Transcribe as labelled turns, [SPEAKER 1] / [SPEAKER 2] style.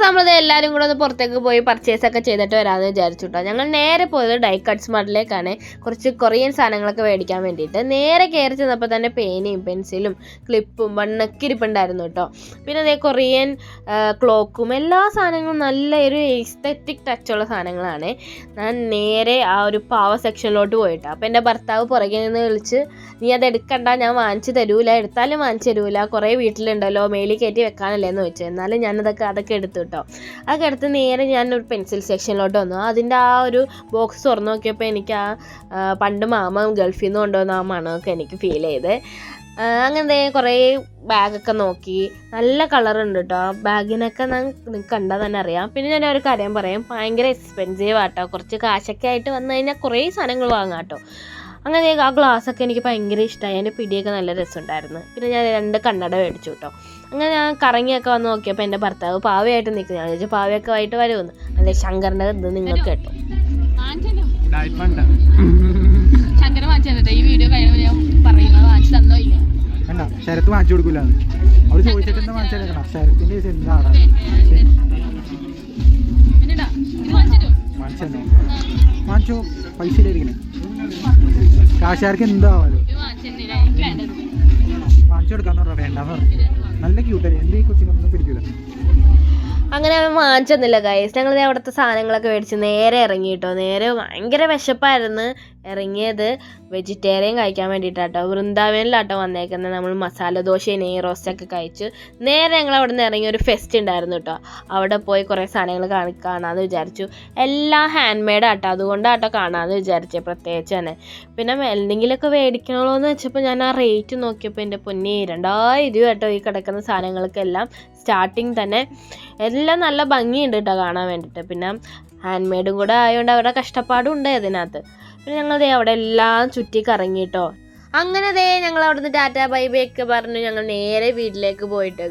[SPEAKER 1] നമ്മളത് എല്ലാവരും കൂടെ ഒന്ന് പുറത്തേക്ക് പോയി പർച്ചേസ് ഒക്കെ ചെയ്തിട്ട് വരാമെന്ന് വിചാരിച്ചു കേട്ടോ. ഞങ്ങൾ നേരെ പോയത് ഡൈ കട്ട് സ്മാർട്ടിലേക്കാണ് കുറച്ച് കൊറിയൻ സാധനങ്ങളൊക്കെ മേടിക്കാൻ വേണ്ടിയിട്ട്. നേരെ കയറി ചെന്നപ്പോൾ തന്നെ പേനയും പെൻസിലും ക്ലിപ്പും ബണ്ണൊക്കെ ഇരിപ്പുണ്ടായിരുന്നു കേട്ടോ. പിന്നെ അതേ കൊറിയൻ ക്ലോക്കും എല്ലാ സാധനങ്ങളും നല്ല ഒരു എസ്തെറ്റിക് ടച്ചുള്ള സാധനങ്ങളാണ്. ഞാൻ നേരെ ആ ഒരു പാവ സെക്ഷനിലോട്ട് പോയിട്ടോ. അപ്പോൾ എൻ്റെ ഭർത്താവ് പുറകെ നിന്ന് വിളിച്ച്, നീ അത് എടുക്കണ്ട, ഞാൻ വാങ്ങിച്ച് തരൂല, എടുത്താലും വാങ്ങിച്ച് തരൂല, കുറേ വീട്ടിലുണ്ടല്ലോ, മേളിൽ കയറ്റി വെക്കാനല്ലേ എന്ന് വെച്ചു. എന്നാലും ഞാനതൊക്കെ എടുത്തു കേട്ടോ. അതൊക്കെ എടുത്ത് നേരെ ഞാനൊരു പെൻസിൽ സെക്ഷനിലോട്ട് വന്നു. അതിൻ്റെ ആ ഒരു ബോക്സ് തുറന്നു നോക്കിയപ്പോൾ എനിക്ക് പണ്ട് മാമ ഗൾഫിൽ നിന്ന് കൊണ്ടുവന്ന ആ മണമൊക്കെ എനിക്ക് ഫീൽ ചെയ്ത്. അങ്ങനത്തെ കുറേ ബാഗൊക്കെ നോക്കി. നല്ല കളറുണ്ട് കേട്ടോ ബാഗിനൊക്കെ. കണ്ടാൽ തന്നെ അറിയാം. പിന്നെ ഞാൻ ഒരു കാര്യം പറയാം, ഭയങ്കര എക്സ്പെൻസീവ് ആട്ടോ. കുറച്ച് കാശൊക്കെ ആയിട്ട് വന്നു കഴിഞ്ഞാൽ കുറേ സാധനങ്ങൾ വാങ്ങാം കേട്ടോ. അങ്ങനെ ആ ഗ്ലാസ്സൊക്കെ എനിക്ക് ഭയങ്കര ഇഷ്ടമായി. അതിൻ്റെ പിടിയൊക്കെ നല്ല രസമുണ്ടായിരുന്നു. പിന്നെ ഞാൻ 2 കണ്ണട മേടിച്ചു കേട്ടോ. അങ്ങനെ ഞാൻ കറങ്ങിയൊക്കെ വന്ന് നോക്കിയപ്പോൾ എൻ്റെ ഭർത്താവ് പാവയായിട്ട് നിൽക്കുന്നു. ഞാൻ ചോദിച്ചു പാവയൊക്കെ ആയിട്ട് വരുമെന്ന്. അല്ലെ ശങ്കറിൻ്റെ ഇത് നിങ്ങൾക്ക് കേട്ടോ.
[SPEAKER 2] ശങ്കരൻ വാങ്ങിച്ചു ഈ വീഡിയോ കഴിയുമ്പോൾ ഞാൻ പറയുന്നത് വാങ്ങിച്ചു തന്നോ ഇല്ല.
[SPEAKER 3] ശരത്ത് വാങ്ങിച്ചു കൊടുക്കൂല. അവര് ചോദിച്ചിട്ട് എന്താ വാങ്ങിച്ചേക്കണം. ശരത്തിന്റെ എന്താണ് വാങ്ങിച്ചോ, പൈസ ഇല്ലായിരിക്കണേ. കാശാർക്ക് എന്താവാലോ വാങ്ങിച്ചു കൊടുക്കാന്ന് പറഞ്ഞാൽ വേണ്ടെന്ന് പറഞ്ഞു. നല്ല ക്യൂട്ടല്ലേ, എന്ത് ഈ കൊച്ചിനൊന്നും പിടിക്കൂല.
[SPEAKER 1] അങ്ങനെ അവൻ വാങ്ങിച്ചെന്നില്ല ഗൈസ്. ഞങ്ങൾ അവിടുത്തെ സാധനങ്ങളൊക്കെ മേടിച്ച് നേരെ ഇറങ്ങി കേട്ടോ. നേരെ ഭയങ്കര വിശപ്പായിരുന്നു. ഇറങ്ങിയത് വെജിറ്റേറിയൻ കഴിക്കാൻ വേണ്ടിയിട്ടാട്ടോ. വൃന്ദാവനിലാട്ടോ വന്നേക്കുന്നത്. നമ്മൾ മസാല ദോശയും നെയ് റോസ്റ്റൊക്കെ കഴിച്ചു. നേരെ ഞങ്ങൾ അവിടെ നിന്ന് ഇറങ്ങി ഒരു ഫെസ്റ്റ് ഉണ്ടായിരുന്നു കേട്ടോ. അവിടെ പോയി കുറേ സാധനങ്ങൾ കാണാമെന്ന് വിചാരിച്ചു. എല്ലാം ഹാൻഡ് മെയ്ഡാട്ടോ, അതുകൊണ്ടാട്ടോ കാണാമെന്ന് വിചാരിച്ചത് പ്രത്യേകിച്ച് തന്നെ. പിന്നെ എന്തെങ്കിലുമൊക്കെ മേടിക്കണമല്ലോ എന്ന് വെച്ചപ്പോൾ ഞാൻ ആ റേറ്റ് നോക്കിയപ്പോൾ എൻ്റെ പൊന്നി 2000 രൂപ കേട്ടോ ഈ കിടക്കുന്ന സാധനങ്ങൾക്കെല്ലാം. സ്റ്റാർട്ടിങ് തന്നെ എല്ലാം നല്ല ഭംഗിയുണ്ട് കേട്ടോ കാണാൻ വേണ്ടിയിട്ട്. പിന്നെ ഹാൻഡ് മെയ്ഡും കൂടെ ആയതുകൊണ്ട് അവരുടെ കഷ്ടപ്പാടും ഉണ്ട് അതിനകത്ത്. പിന്നെ ഞങ്ങൾ അവിടെ എല്ലാം ചുറ്റി കറങ്ങിട്ടോ. അങ്ങനെ ഞങ്ങൾ അവിടെ നിന്ന് ടാറ്റാ ബൈ ബൈ ഒക്കെ പറഞ്ഞു ഞങ്ങൾ നേരെ വീട്ടിലേക്ക് പോയിട്ട്